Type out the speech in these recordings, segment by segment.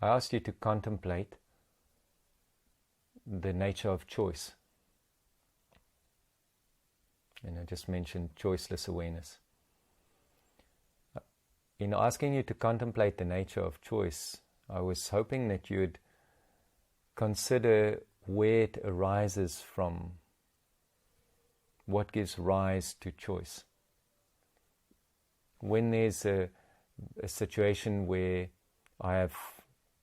I asked you to contemplate the nature of choice. And I just mentioned choiceless awareness. In asking you to contemplate the nature of choice, I was hoping that you would consider where it arises from, what gives rise to choice. When there's a situation where I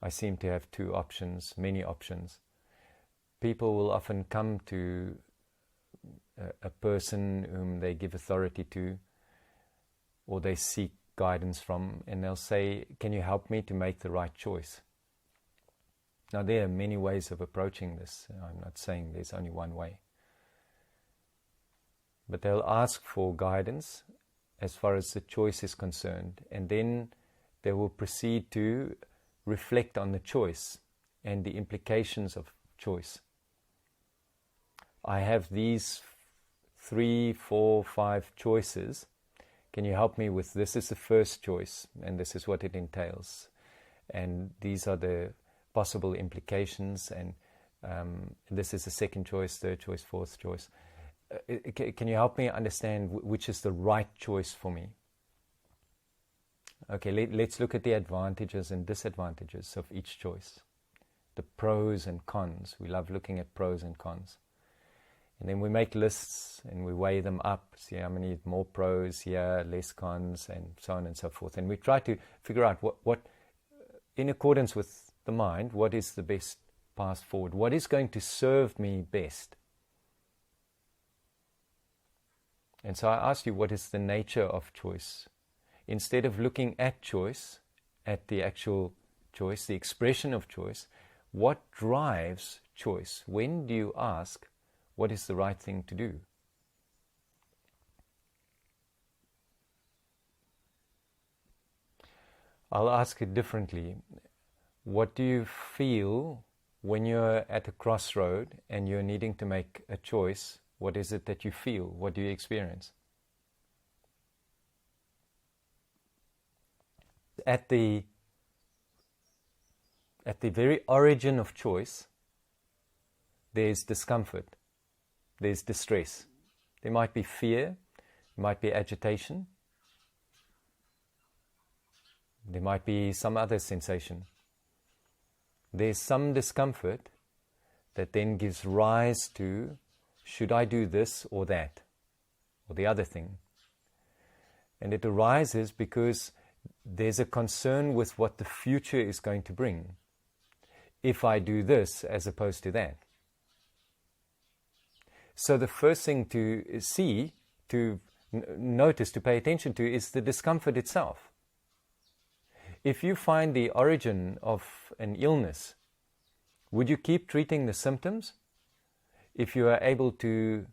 seem to have two options, many options, people will often come to a person whom they give authority to, or they seek guidance from, and they'll say, "Can you help me to make the right choice?" Now, there are many ways of approaching this. I'm not saying there's only one way. But they'll ask for guidance as far as the choice is concerned, and then they will proceed to reflect on the choice and the implications of choice. I have these 3, 4, 5 choices. Can you help me with this? Is the first choice, and this is what it entails. And these are the possible implications, and this is the second choice, third choice, fourth choice. Can you help me understand which is the right choice for me? Okay, let's look at the advantages and disadvantages of each choice. The pros and cons. We love looking at pros and cons. And then we make lists and we weigh them up, see how many more pros here, less cons, and so on and so forth. And we try to figure out what in accordance with the mind, what is the best path forward? What is going to serve me best? And so I asked you, what is the nature of choice? Instead of looking at choice, at the actual choice, the expression of choice, what drives choice? When do you ask, what is the right thing to do? I'll ask it differently. What do you feel when you're at a crossroad and you're needing to make a choice? What is it that you feel? What do you experience? At the very origin of choice, there's discomfort, there's distress. There might be fear, there might be agitation, there might be some other sensation. There's some discomfort that then gives rise to, should I do this or that, or the other thing? And it arises because there's a concern with what the future is going to bring if I do this as opposed to that. So the first thing to see, to notice, to pay attention to is the discomfort itself. If you find the origin of an illness, would you keep treating the symptoms? If you are able to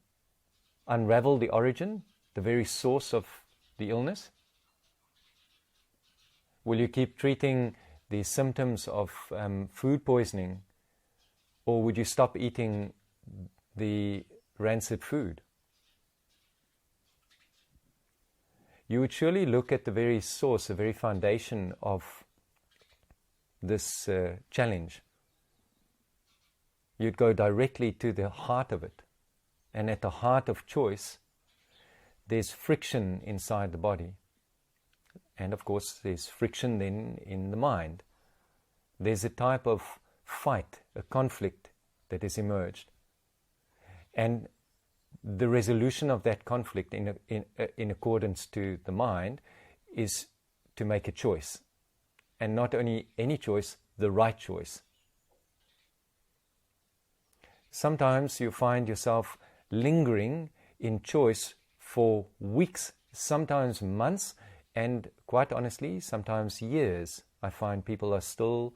unravel the origin, the very source of the illness? Will you keep treating the symptoms of food poisoning, or would you stop eating the rancid food? You would surely look at the very source, the very foundation of this challenge. You'd go directly to the heart of it. And at the heart of choice, there's friction inside the body. And of course, there's friction then in the mind. There's a type of fight, a conflict that has emerged. And the resolution of that conflict in accordance to the mind is to make a choice. And not only any choice, the right choice. Sometimes you find yourself lingering in choice for weeks, sometimes months, and quite honestly, sometimes years. I find people are still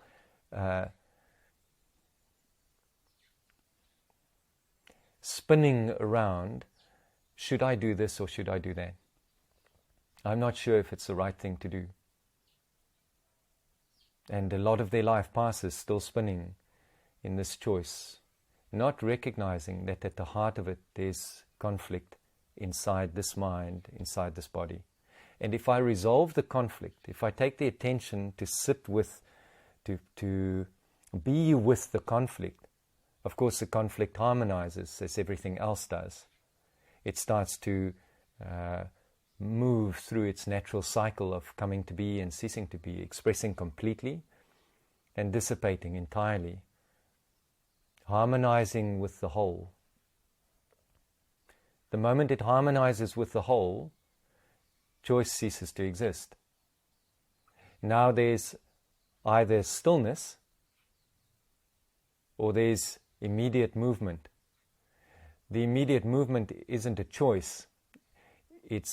spinning around, should I do this or should I do that? I'm not sure if it's the right thing to do. And a lot of their life passes still spinning in this choice, not recognizing that at the heart of it there's conflict inside this mind, inside this body. And if I resolve the conflict, if I take the attention to sit with to be with the conflict. Of course, the conflict harmonizes as everything else does. It starts to move through its natural cycle of coming to be and ceasing to be, expressing completely and dissipating entirely, harmonizing with the whole. The moment it harmonizes with the whole, choice ceases to exist. Now there's either stillness or there's immediate movement. The immediate movement isn't a choice. It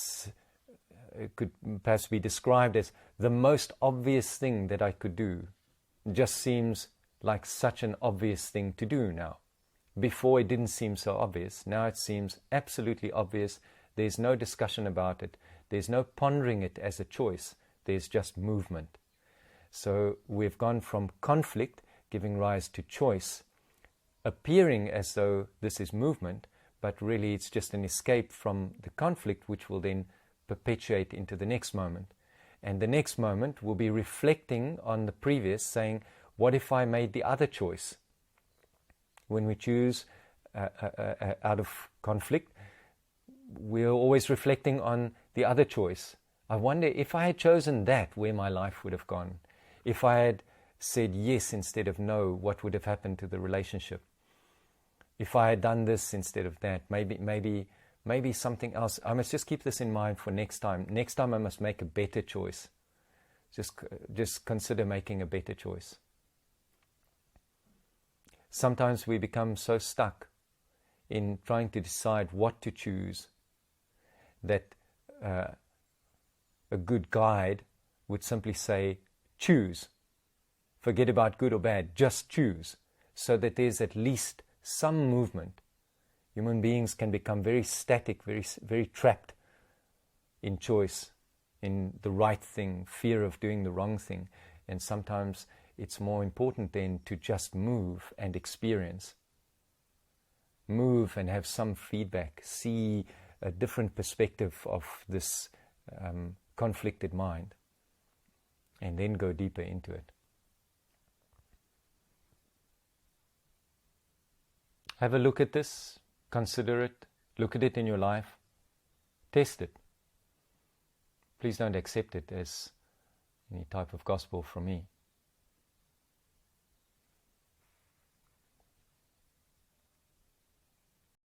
could perhaps be described as the most obvious thing that I could do. It just seems like such an obvious thing to do now. Before it didn't seem so obvious. Now it seems absolutely obvious. There's no discussion about it. There's no pondering it as a choice. There's just movement. So we've gone from conflict, giving rise to choice, appearing as though this is movement, but really it's just an escape from the conflict, which will then perpetuate into the next moment. And the next moment will be reflecting on the previous, saying, what if I made the other choice? When we choose out of conflict, we're always reflecting on the other choice. I wonder if I had chosen that, where my life would have gone. If I had said yes instead of no, what would have happened to the relationship? If I had done this instead of that, maybe something else. I must just keep this in mind for next time. Next time I must make a better choice. Just consider making a better choice. Sometimes we become so stuck in trying to decide what to choose that a good guide would simply say, choose. Forget about good or bad, just choose, so that there's at least some movement. Human beings can become very static, very trapped in choice, in the right thing, fear of doing the wrong thing. And sometimes it's more important then to just move and experience. Move and have some feedback, see a different perspective of this conflicted mind, and then go deeper into it. Have a look at this, consider it, look at it in your life, test it. Please don't accept it as any type of gospel from me.